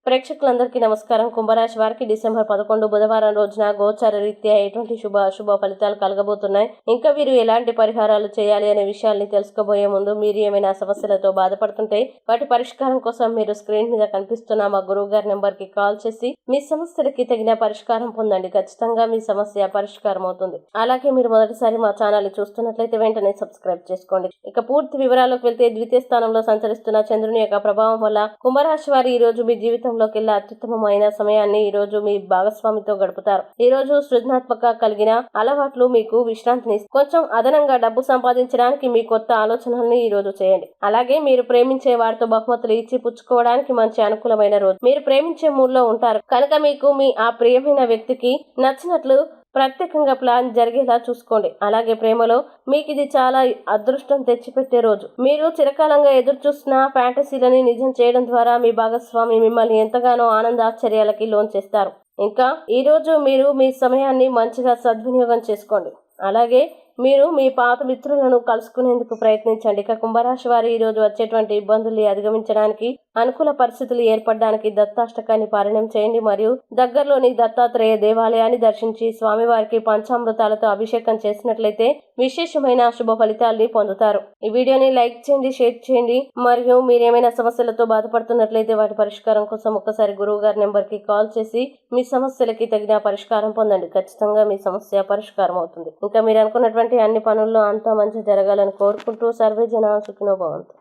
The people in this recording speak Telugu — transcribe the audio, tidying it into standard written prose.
ప్రేక్షకులందరికీ నమస్కారం. కుంభరాశి వారికి డిసెంబర్ 11 బుధవారం రోజున గోచార రీత్యా ఎటువంటి శుభ ఫలితాలు కలగబోతున్నాయి, ఇంకా వీరు ఎలాంటి పరిహారాలు చేయాలి అనే విషయాల్ని తెలుసుకోబోయే ముందు మీరు ఏమైనా సమస్యలతో బాధపడుతుంటే వాటి పరిష్కారం కోసం మీరు స్క్రీన్ మీద కనిపిస్తున్న మా గురువు గారి నెంబర్ కి కాల్ చేసి మీ సమస్యలకి తగిన పరిష్కారం పొందండి. ఖచ్చితంగా మీ సమస్య పరిష్కారం అవుతుంది. అలాగే మీరు మొదటిసారి మా ఛానల్ చూస్తున్నట్లయితే వెంటనే సబ్స్క్రైబ్ చేసుకోండి. ఇక పూర్తి వివరాల్లోకి వెళ్తే ద్వితీయ స్థానంలో సంచరిస్తున్న చంద్రుని యొక్క ప్రభావం వల్ల కుంభరాశి వారి ఈ రోజు మీ జీవితంలోకి అత్యుత్తమమైన సమయాన్ని ఈ రోజు మీ భాగస్వామితో గడుపుతారు. ఈ రోజు సృజనాత్మక కలిగిన అలవాట్లు మీకు విశ్రాంతిని, కొంచెం అదనంగా డబ్బు సంపాదించడానికి మీ కొత్త ఆలోచనల్ని ఈ రోజు చేయండి. అలాగే మీరు ప్రేమించే వారితో బహుమతులు ఇచ్చి పుచ్చుకోవడానికి మంచి అనుకూలమైన రోజు. మీరు ప్రేమించే మూడ్ లో ఉంటారు కనుక మీకు మీ ఆ ప్రియమైన వ్యక్తికి నచ్చినట్లు ప్రత్యేకంగా ప్లాన్ జరిగేలా చూసుకోండి. అలాగే ప్రేమలో మీకు ఇది చాలా అదృష్టం తెచ్చిపెట్టే రోజు. మీరు చిరకాలంగా ఎదురు చూస్తున్న ఫ్యాంటసీలని నిజం చేయడం ద్వారా మీ భాగస్వామి మిమ్మల్ని ఎంతగానో ఆనంద ఆశ్చర్యాలకి లోన్ చేస్తారు. ఇంకా ఈ రోజు మీరు మీ సమయాన్ని మంచిగా సద్వినియోగం చేసుకోండి. అలాగే మీరు మీ పాత మిత్రులను కలుసుకునేందుకు ప్రయత్నించండి. ఇక కుంభరాశి వారు ఈ రోజు వచ్చేటువంటి ఇబ్బందుల్ని అధిగమించడానికి, అనుకూల పరిస్థితులు ఏర్పడడానికి దత్తాష్టకాన్ని పారాయణం చేయండి మరియు దగ్గరలోని దత్తాత్రేయ దేవాలయాన్ని దర్శించి స్వామివారికి పంచామృతాలతో అభిషేకం చేసినట్లయితే విశేషమైన శుభ ఫలితాల్ని పొందుతారు. ఈ వీడియోని లైక్ చేయండి, షేర్ చేయండి మరియు మీరేమైనా సమస్యలతో బాధపడుతున్నట్లయితే వాటి పరిష్కారం కోసం ఒక్కసారి గురువు గారి నెంబర్ కి కాల్ చేసి మీ సమస్యలకి తగిన పరిష్కారం పొందండి. ఖచ్చితంగా మీ సమస్య పరిష్కారం అవుతుంది. ఇంకా మీరు అనుకున్నటువంటి అన్ని పనుల్లో అంతా మంచి జరగాలని కోరుకుంటూ సర్వే జన సుఖినో భవంతు.